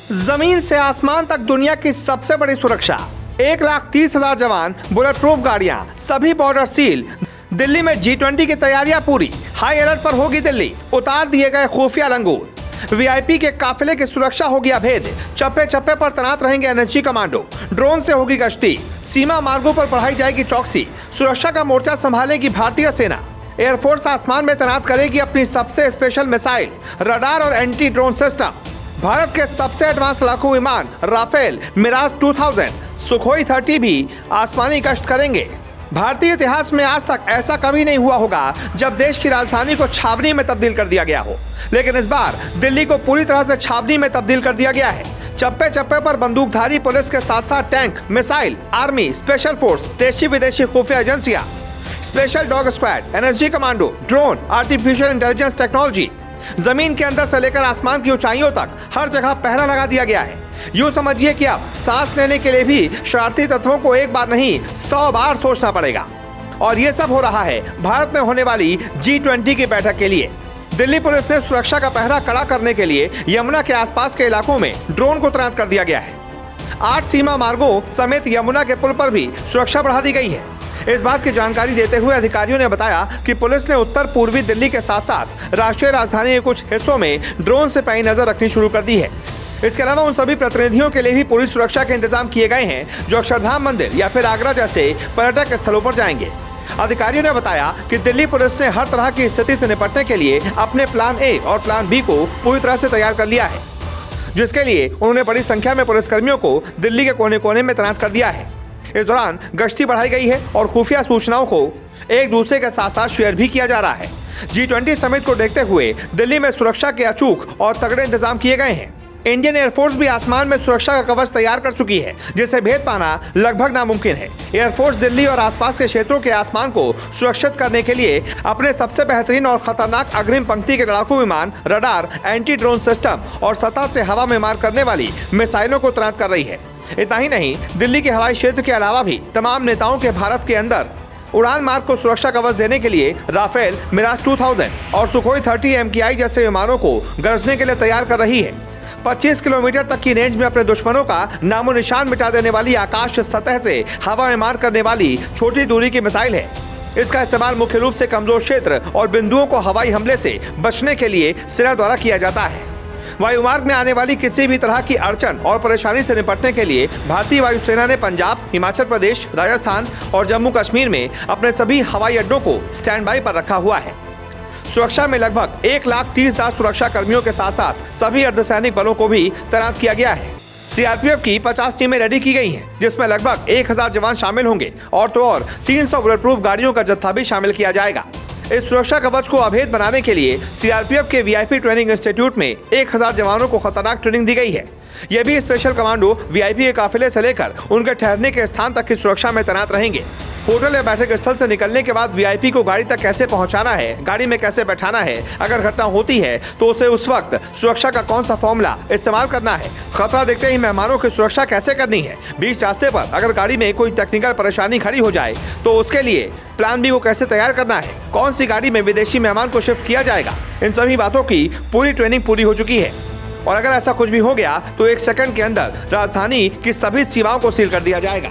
जमीन से आसमान तक दुनिया की सबसे बड़ी सुरक्षा, 1,30,000 जवान, बुलेट प्रूफ गाड़ियां, सभी बॉर्डर सील। दिल्ली में G20 की तैयारियां पूरी, हाई अलर्ट पर होगी दिल्ली, उतार दिए गए खुफिया लंगूर। वीआईपी के काफिले की सुरक्षा होगी अभेद, चप्पे चप्पे पर तैनात रहेंगे एनएसजी कमांडो, ड्रोन से होगी गश्ती, सीमा मार्गों पर बढ़ाई जाएगी चौकसी, सुरक्षा का मोर्चा संभालेगी भारतीय सेना। एयरफोर्स आसमान में तैनात करेगी अपनी सबसे स्पेशल मिसाइल, रडार और एंटी ड्रोन सिस्टम। भारत के सबसे एडवांस लड़ाकू विमान राफेल, मिराज 2000, सुखोई 30 भी आसमानी गश्त करेंगे। भारतीय इतिहास में आज तक ऐसा कभी नहीं हुआ होगा जब देश की राजधानी को छावनी में तब्दील कर दिया गया हो, लेकिन इस बार दिल्ली को पूरी तरह से छावनी में तब्दील कर दिया गया है। चप्पे चप्पे पर बंदूकधारी पुलिस के साथ साथ tank, missile, army, special force, देशी विदेशी खुफिया एजेंसियां, special dog squad, NSG commando, drone, artificial intelligence technology. जमीन के अंदर से लेकर आसमान की ऊंचाइयों तक हर जगह पहरा लगा दिया गया है। यूं समझिए कि अब सांस लेने के लिए भी शरारती तत्वों को एक बार नहीं 100 बार सोचना पड़ेगा। और ये सब हो रहा है भारत में होने वाली G20 की बैठक के लिए। दिल्ली पुलिस ने सुरक्षा का पहरा कड़ा करने के लिए यमुना के आसपास के इलाकों में ड्रोन को तैनात कर दिया गया है। 8 सीमा मार्गों समेत यमुना के पुल पर भी सुरक्षा बढ़ा दी गई है। इस बात की जानकारी देते हुए अधिकारियों ने बताया कि पुलिस ने उत्तर पूर्वी दिल्ली के साथ साथ राष्ट्रीय राजधानी के कुछ हिस्सों में ड्रोन से पैनी नजर रखनी शुरू कर दी है। इसके अलावा उन सभी प्रतिनिधियों के लिए भी पूरी सुरक्षा के इंतजाम किए गए हैं जो अक्षरधाम मंदिर या फिर आगरा जैसे पर्यटक स्थलों पर जाएंगे। अधिकारियों ने बताया कि दिल्ली पुलिस ने हर तरह की स्थिति से निपटने के लिए अपने प्लान ए और प्लान बी को पूरी तरह से तैयार कर लिया है, जिसके लिए उन्होंने बड़ी संख्या में पुलिसकर्मियों को दिल्ली के कोने कोने में तैनात कर दिया है। इस दौरान गश्ती बढ़ाई गई है और खुफिया सूचनाओं को एक दूसरे के साथ साथ शेयर भी किया जा रहा है। G20 समिट को देखते हुए दिल्ली में सुरक्षा के अचूक और तगड़े इंतजाम किए गए हैं। इंडियन एयरफोर्स भी आसमान में सुरक्षा का कवच तैयार कर चुकी है, जिसे भेद पाना लगभग नामुमकिन है। एयरफोर्स दिल्ली और आसपास के क्षेत्रों के आसमान को सुरक्षित करने के लिए अपने सबसे बेहतरीन और खतरनाक अग्रिम पंक्ति के लड़ाकू विमान, रडार, एंटी ड्रोन सिस्टम और सतह से हवा में मार करने वाली मिसाइलों को तैनात कर रही है। इतना ही नहीं, दिल्ली के हवाई क्षेत्र के अलावा भी तमाम नेताओं के भारत के अंदर उड़ान मार्ग को सुरक्षा कवच देने के लिए राफेल, मिराज 2000 और सुखोई 30 MKI जैसे विमानों को गरजने के लिए तैयार कर रही है। 25 किलोमीटर तक की रेंज में अपने दुश्मनों का नामो निशान मिटा देने वाली आकाश सतह से हवा में मार करने वाली छोटी दूरी की मिसाइल है। इसका इस्तेमाल मुख्य रूप से कमजोर क्षेत्र और बिंदुओं को हवाई हमले से बचने के लिए सेना द्वारा किया जाता है। वायुमार्ग में आने वाली किसी भी तरह की अड़चन और परेशानी से निपटने के लिए भारतीय वायुसेना ने पंजाब, हिमाचल प्रदेश, राजस्थान और जम्मू कश्मीर में अपने सभी हवाई अड्डों को स्टैंड बाई पर रखा हुआ है। सुरक्षा में लगभग 1,30,000 सुरक्षा कर्मियों के साथ साथ सभी अर्धसैनिक बलों को भी तैनात किया गया है। सीआरपीएफ की 50 टीमें रेडी की गई हैं, जिसमें लगभग 1,000 जवान शामिल होंगे और 300 बुलेट प्रूफ गाड़ियों का जत्था भी शामिल किया जाएगा। इस सुरक्षा कवच को अभेद बनाने के लिए सीआरपीएफ के वीआईपी ट्रेनिंग इंस्टीट्यूट में 1,000 जवानों को खतरनाक ट्रेनिंग दी गई है। यह भी स्पेशल कमांडो वीआईपी के काफिले से लेकर उनके ठहरने के स्थान तक की सुरक्षा में तैनात रहेंगे। होटल या बैठक स्थल से निकलने के बाद वीआईपी को गाड़ी तक कैसे पहुंचाना है, गाड़ी में कैसे बैठाना है, अगर घटना होती है तो उसे उस वक्त सुरक्षा का कौन सा फॉर्मूला इस्तेमाल करना है, खतरा देखते ही मेहमानों की सुरक्षा कैसे करनी है, बीच रास्ते पर अगर गाड़ी में कोई टेक्निकल परेशानी खड़ी हो जाए तो उसके लिए प्लान बी को कैसे तैयार करना है, कौन सी गाड़ी में विदेशी मेहमान को शिफ्ट किया जाएगा, इन सभी बातों की पूरी ट्रेनिंग पूरी हो चुकी है। और अगर ऐसा कुछ भी हो गया तो 1 सेकंड के अंदर राजधानी की सभी सीमाओं को सील कर दिया जाएगा।